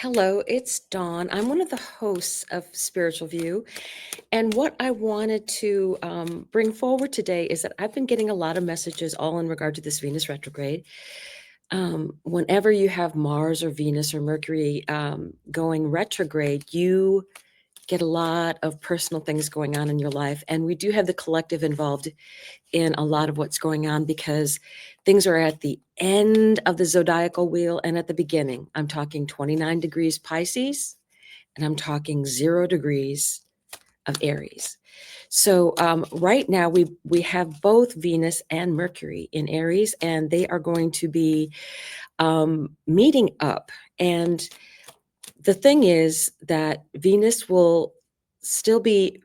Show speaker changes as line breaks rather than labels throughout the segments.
Hello, it's Dawn. I'm one of the hosts of Spiritual View. And what I wanted to bring forward today is that I've been getting a lot of messages all in regard to this Venus retrograde. Whenever you have Mars or Venus or Mercury going retrograde, you get a lot of personal things going on in your life. And we do have the collective involved in a lot of what's going on because things are at the end of the zodiacal wheel and at the beginning. I'm talking 29 degrees Pisces and I'm talking 0 degrees of Aries. So right now we have both Venus and Mercury in Aries, and they are going to be meeting up. And the thing is that Venus will she'll be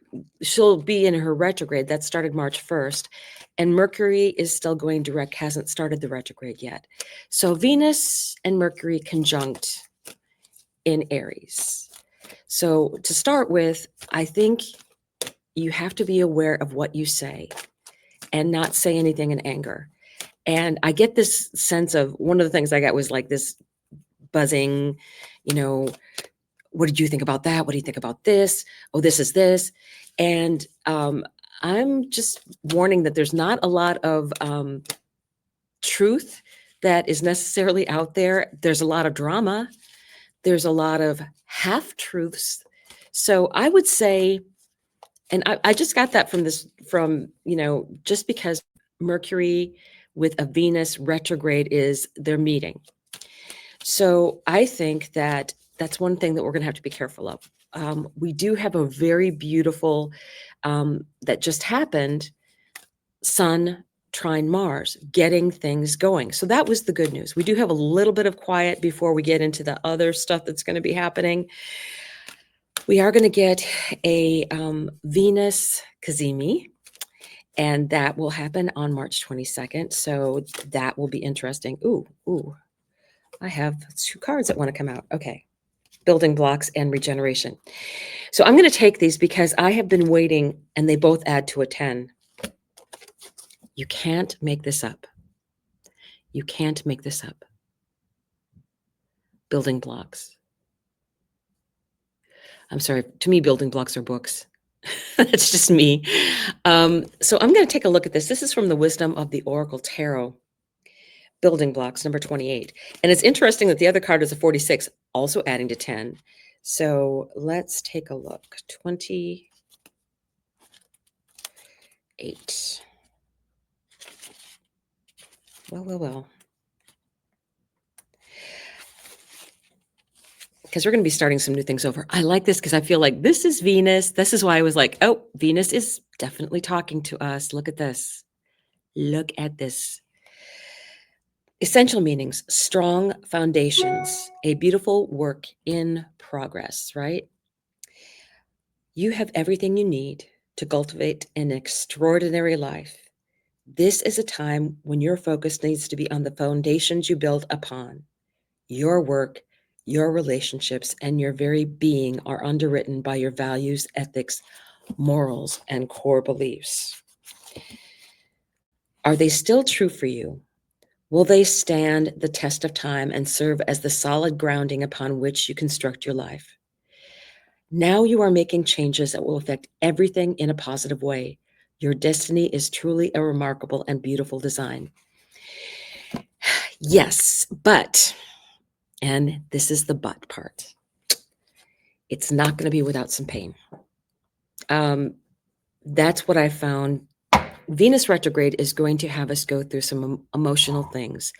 in her retrograde. That started March 1st. And Mercury is still going direct, hasn't started the retrograde yet. So Venus and Mercury conjunct in Aries. So to start with, I think you have to be aware of what you say and not say anything in anger. And I get this sense of, one of the things I got was like this buzzing, what did you think about that? What do you think about this? Oh, this is this. And I'm just warning that there's not a lot of truth that is necessarily out there. There's a lot of drama. There's a lot of half-truths. So I would say, and I just got that from just because Mercury with a Venus retrograde is their meeting. So I think that that's one thing that we're going to have to be careful of. We do have a very beautiful, that just happened, Sun trine Mars, getting things going. So that was the good news. We do have a little bit of quiet before we get into the other stuff that's going to be happening. We are going to get a Venus Cazimi, and that will happen on March 22nd. So that will be interesting. Ooh, I have 2 cards that want to come out. Okay. Building blocks and regeneration. So I'm going to take these because I have been waiting, and they both add to a 10. You can't make this up. You can't make this up. Building blocks. I'm sorry, to me, building blocks are books. That's just me. So I'm going to take a look at this. This is from the Wisdom of the Oracle Tarot. Building blocks, number 28. And it's interesting that the other card is a 46, also adding to 10. So let's take a look. 28. Well. Because we're going to be starting some new things over. I like this because I feel like this is Venus. This is why I was like, oh, Venus is definitely talking to us. Look at this. Look at this. Essential meanings, strong foundations, a beautiful work in progress, right? You have everything you need to cultivate an extraordinary life. This is a time when your focus needs to be on the foundations you build upon. Your work, your relationships, and your very being are underwritten by your values, ethics, morals, and core beliefs. Are they still true for you? Will they stand the test of time and serve as the solid grounding upon which you construct your life? Now you are making changes that will affect everything in a positive way. Your destiny is truly a remarkable and beautiful design. Yes, but, and this is the but part, it's not going to be without some pain. That's what I found. Venus retrograde is going to have us go through some emotional things,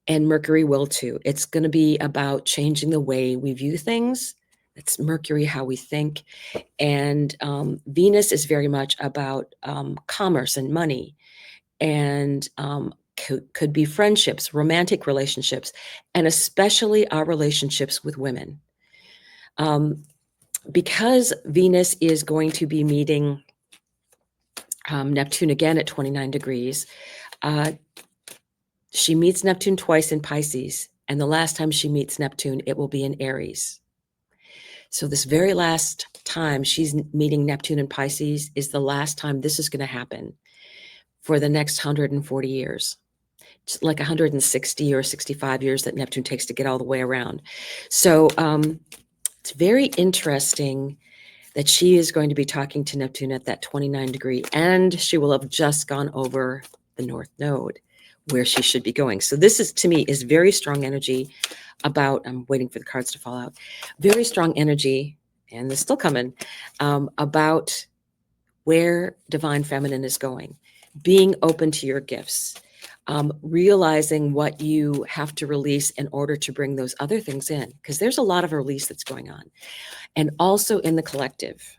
and Mercury will too. It's going to be about changing the way we view things. It's Mercury, how we think. And Venus is very much about commerce and money, and could be friendships, romantic relationships, and especially our relationships with women. Because Venus is going to be meeting Neptune again at 29 degrees. She meets Neptune twice in Pisces, and the last time she meets Neptune, it will be in Aries. So this very last time she's meeting Neptune in Pisces is the last time this is going to happen for the next 140 years. like 160 or 65 years that Neptune takes to get all the way around. So it's very interesting that she is going to be talking to Neptune at that 29 degree, and she will have just gone over the North Node where she should be going. So this is, to me, is very strong energy about, I'm waiting for the cards to fall out, very strong energy, and they're still coming, about where divine feminine is going, being open to your gifts, realizing what you have to release in order to bring those other things in, because there's a lot of release that's going on. And also in the collective.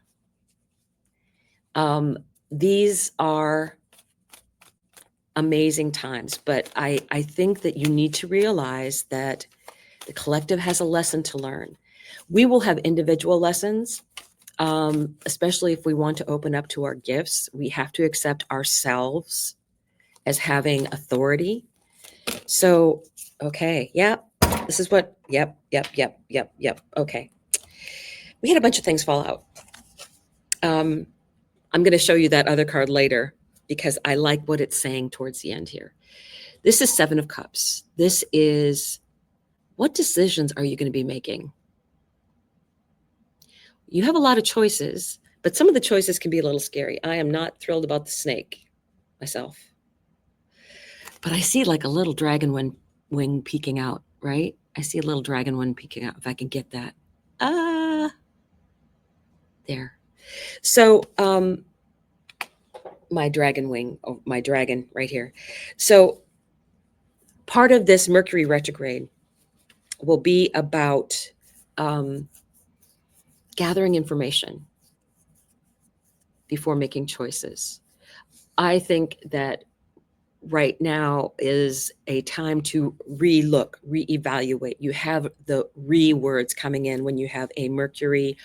These are amazing times, but I think that you need to realize that the collective has a lesson to learn. We will have individual lessons, especially if we want to open up to our gifts. We have to accept ourselves as having authority. So, okay, yeah, this is what, yep. Okay. We had a bunch of things fall out. I'm going to show you that other card later because I like what it's saying towards the end here. This is Seven of Cups. This is, what decisions are you going to be making? You have a lot of choices, but some of the choices can be a little scary. I am not thrilled about the snake myself. But I see like a little dragon wing peeking out, right? I see a little dragon wing peeking out, if I can get that. There. So, my dragon wing, oh, my dragon right here. So part of this Mercury retrograde will be about gathering information before making choices. I think that right now is a time to re-look, re-evaluate. You have the re-words coming in when you have a Mercury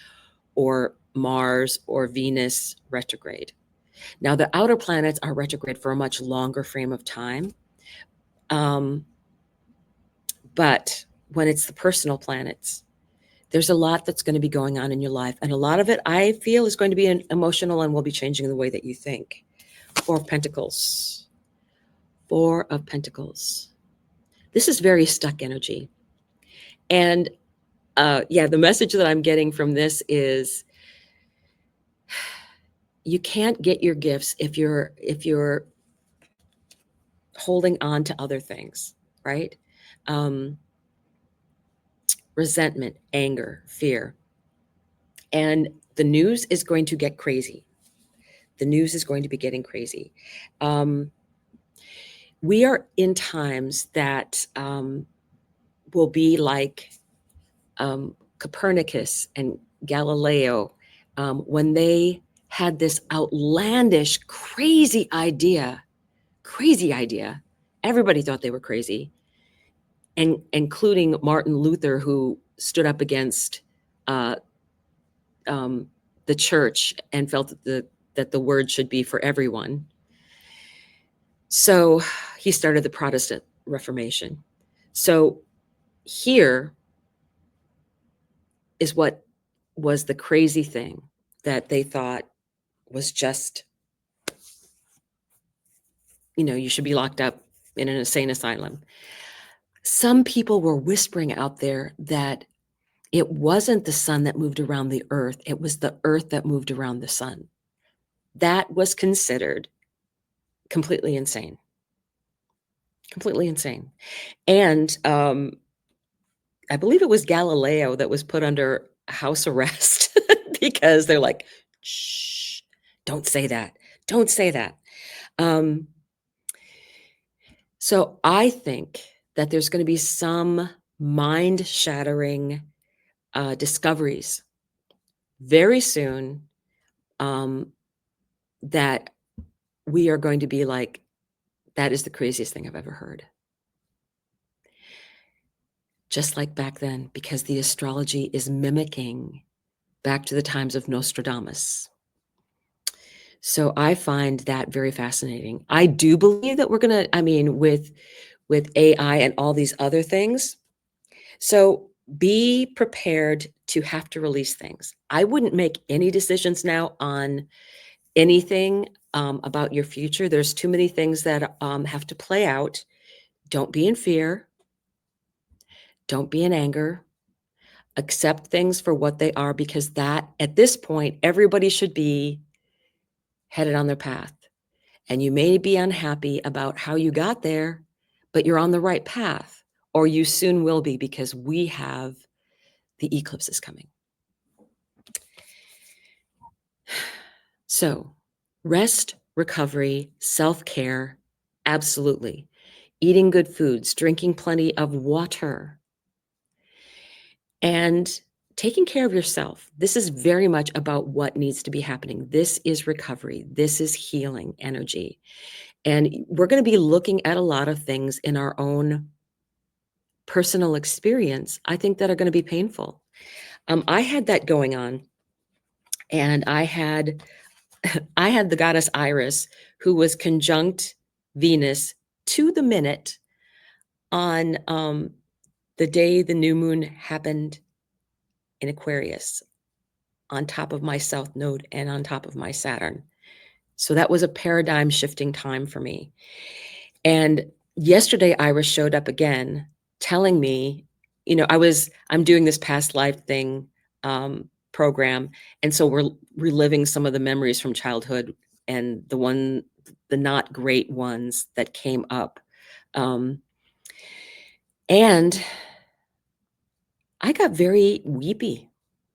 or Mars or Venus retrograde. Now, the outer planets are retrograde for a much longer frame of time. But when it's the personal planets, there's a lot that's going to be going on in your life. And a lot of it, I feel, is going to be emotional and will be changing the way that you think. Four of Pentacles. Four of Pentacles. This is very stuck energy. And yeah, the message that I'm getting from this is you can't get your gifts if you're holding on to other things, right? Resentment, anger, fear. And the news is going to get crazy. The news is going to be getting crazy. We are in times that will be like Copernicus and Galileo when they had this outlandish, crazy idea. Everybody thought they were crazy, and including Martin Luther, who stood up against the church and felt that the word should be for everyone. So he started the Protestant Reformation. So here is what was the crazy thing that they thought was just, you should be locked up in an insane asylum. Some people were whispering out there that it wasn't the sun that moved around the earth. It was the earth that moved around the sun. That was considered completely insane. Completely insane. And I believe it was Galileo that was put under house arrest because they're like, shh, don't say that. Don't say that. So I think that there's going to be some mind-shattering discoveries very soon that we are going to be like, that is the craziest thing I've ever heard. Just like back then, because the astrology is mimicking back to the times of Nostradamus. So I find that very fascinating. I do believe that we're going to, with AI and all these other things. So be prepared to have to release things. I wouldn't make any decisions now on anything about your future. There's too many things that have to play out Don't be in fear. Don't be in anger. Accept things for what they are, because that, at this point, everybody should be headed on their path. And you may be unhappy about how you got there, but you're on the right path, or you soon will be, because we have the eclipses coming. So, rest, recovery, self-care, absolutely. Eating good foods, drinking plenty of water, and taking care of yourself. This is very much about what needs to be happening. This is recovery. This is healing energy. And we're going to be looking at a lot of things in our own personal experience, I think, that are going to be painful. I had that going on, and I had the goddess Iris, who was conjunct Venus to the minute on the day the new moon happened in Aquarius, on top of my South Node and on top of my Saturn. So that was a paradigm shifting time for me. And yesterday, Iris showed up again, telling me, I'm doing this past life thing program. And so we're reliving some of the memories from childhood and the not great ones that came up. And I got very weepy,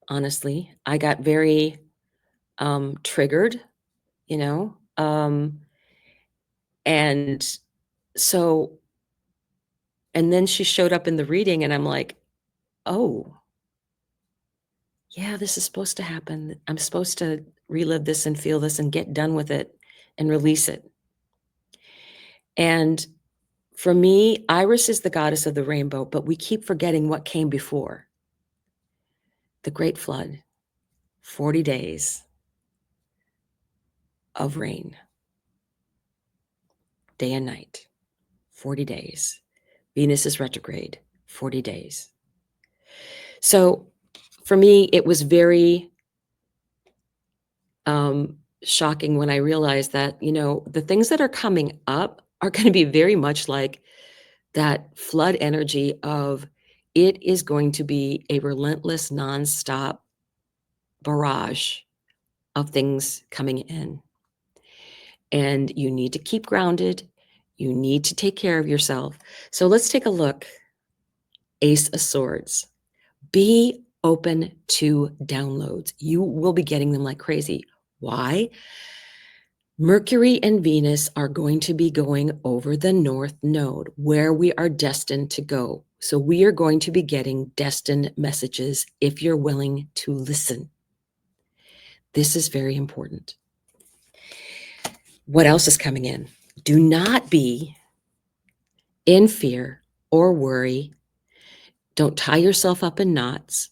honestly. I got very triggered, and so, and then she showed up in the reading, and I'm like, oh, yeah, this is supposed to happen. I'm supposed to relive this and feel this and get done with it and release it. And for me, Iris is the goddess of the rainbow, but we keep forgetting what came before. The Great Flood, 40 days of rain, day and night, 40 days. Venus is retrograde, 40 days. So for me, it was very shocking when I realized that, the things that are coming up are going to be very much like that flood energy of, it is going to be a relentless, nonstop barrage of things coming in. And you need to keep grounded. You need to take care of yourself. So let's take a look. Ace of Swords. Be open to downloads. You will be getting them like crazy. Why? Mercury and Venus are going to be going over the North Node, where we are destined to go. So we are going to be getting destined messages if you're willing to listen. This is very important. What else is coming in? Do not be in fear or worry. Don't tie yourself up in knots.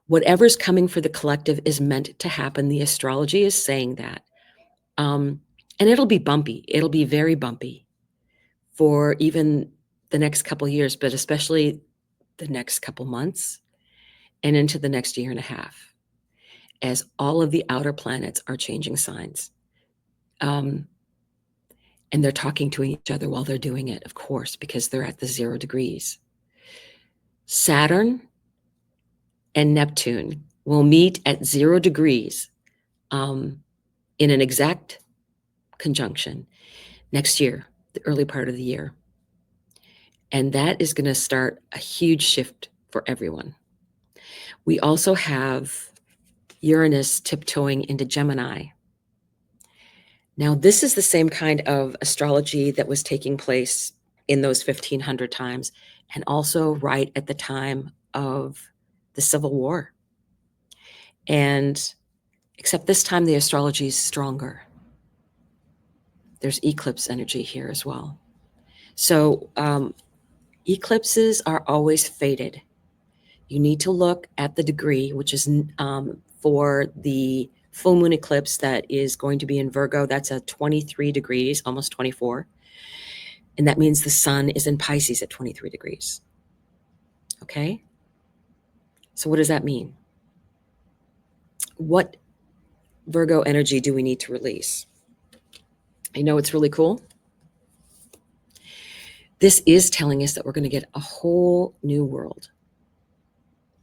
Whatever's coming for the collective is meant to happen. The astrology is saying that. And it'll be bumpy. It'll be very bumpy for even the next couple of years, but especially the next couple months and into the next year and a half, as all of the outer planets are changing signs. And they're talking to each other while they're doing it, of course, because they're at the 0 degrees. Saturn and Neptune will meet at 0 degrees in an exact conjunction next year, the early part of the year. And that is going to start a huge shift for everyone. We also have Uranus tiptoeing into Gemini. Now, this is the same kind of astrology that was taking place in those 1500 times, and also right at the time of the Civil War. And except this time, the astrology is stronger. There's eclipse energy here as well. So eclipses are always fated. You need to look at the degree, which is for the full moon eclipse that is going to be in Virgo. That's at 23 degrees, almost 24. And that means the sun is in Pisces at 23 degrees. Okay? So what does that mean? What Virgo energy do we need to release? You know what's really cool? This is telling us that we're going to get a whole new world,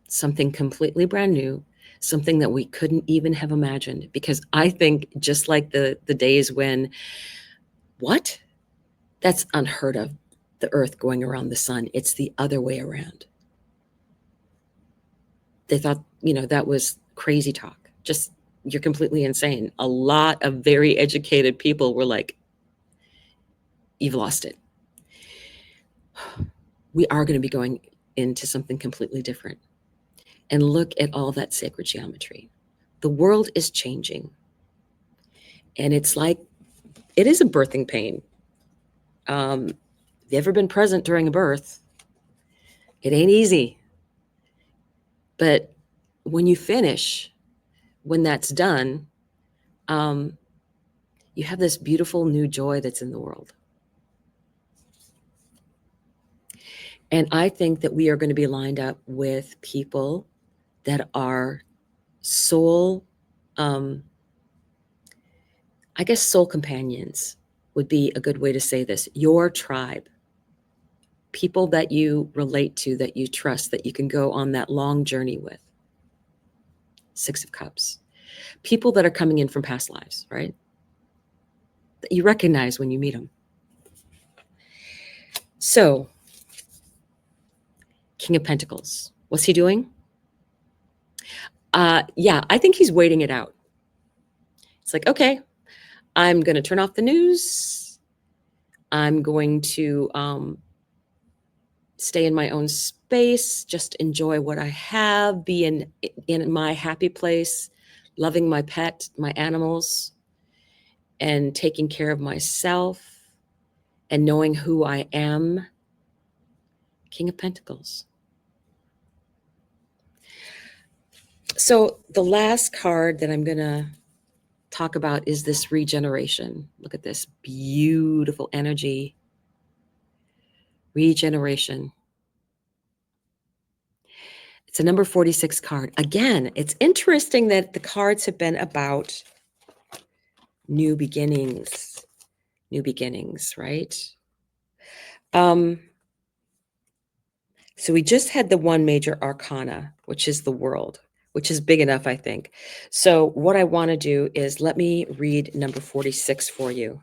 something completely brand new, something that we couldn't even have imagined. Because I think just like the days when, what? That's unheard of. The earth going around the sun. It's the other way around. They thought, that was crazy talk. Just, you're completely insane. A lot of very educated people were like, you've lost it. We are going to be going into something completely different. And look at all that sacred geometry. The world is changing. And it's like, it is a birthing pain. Have you ever been present during a birth? It ain't easy. But when you finish, when that's done, you have this beautiful new joy that's in the world. And I think that we are going to be lined up with people that are soul, I guess soul companions would be a good way to say this. Your tribe, people that you relate to, that you trust, that you can go on that long journey with. Six of Cups. People that are coming in from past lives, right? That you recognize when you meet them. So, King of Pentacles. What's he doing? Yeah, I think he's waiting it out. It's like, okay, I'm going to turn off the news. I'm going to stay in my own space, just enjoy what I have, be in my happy place, loving my pet, my animals, and taking care of myself and knowing who I am. King of Pentacles. So the last card that I'm going to talk about is this regeneration. Look at this beautiful energy. Regeneration. It's a number 46 card. Again, it's interesting that the cards have been about new beginnings. New beginnings, right? So we just had the one major arcana, which is the world, which is big enough, I think. So what I want to do is let me read number 46 for you.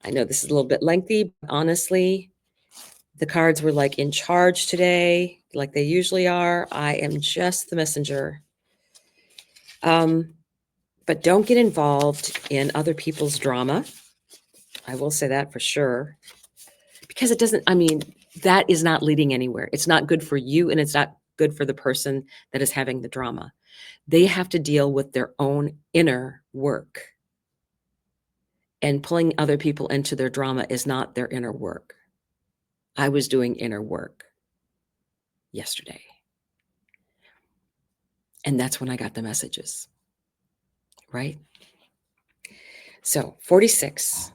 I know this is a little bit lengthy, but honestly, the cards were like in charge today, like they usually are. I am just the messenger. But don't get involved in other people's drama. I will say that for sure. Because it doesn't, that is not leading anywhere. It's not good for you, and it's not good for the person that is having the drama. They have to deal with their own inner work. And pulling other people into their drama is not their inner work. I was doing inner work yesterday. And that's when I got the messages, right? So 46,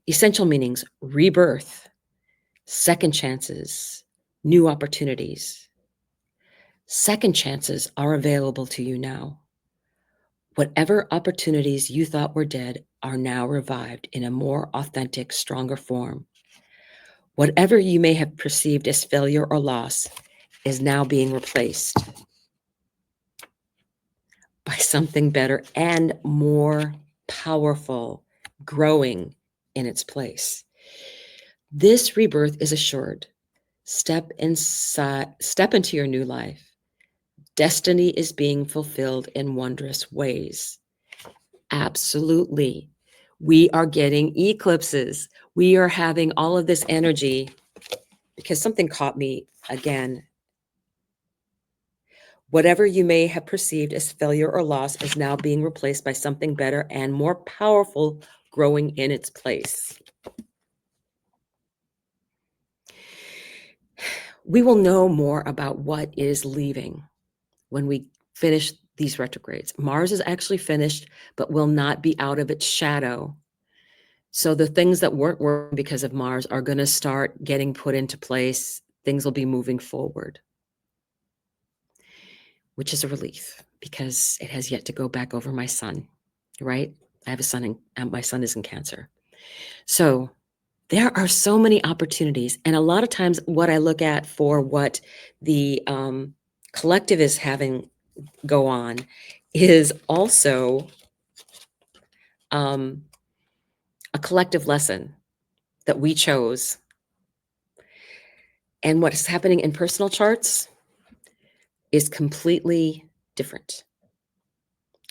essential meanings: rebirth, second chances, new opportunities. Second chances are available to you now. Whatever opportunities you thought were dead are now revived in a more authentic, stronger form. Whatever you may have perceived as failure or loss is now being replaced by something better and more powerful, growing in its place. This rebirth is assured. Step into your new life. Destiny is being fulfilled in wondrous ways. Absolutely. We are getting eclipses. We are having all of this energy, because something caught me again. Whatever you may have perceived as failure or loss is now being replaced by something better and more powerful, growing in its place. We will know more about what is leaving when we finish these retrogrades. Mars is actually finished, but will not be out of its shadow. So the things that weren't working because of Mars are going to start getting put into place. Things will be moving forward, which is a relief because it has yet to go back over my sun, right? I have a son, and my son is in Cancer. So There are so many opportunities. And a lot of times what I look at for what the collective is having go on is also a collective lesson that we chose. And what's happening in personal charts is completely different.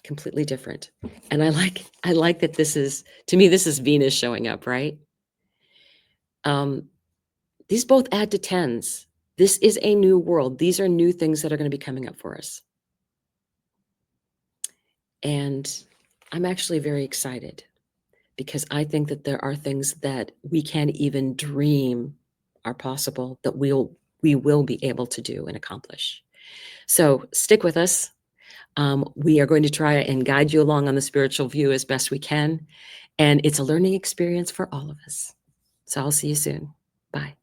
Completely different. And I like that this is, to me, this is Venus showing up, right? These both add to tens. This is a new world. These are new things that are going to be coming up for us. And I'm actually very excited because I think that there are things that we can't even dream are possible that we will be able to do and accomplish. So stick with us. We are going to try and guide you along on the spiritual view as best we can. And it's a learning experience for all of us. So I'll see you soon. Bye.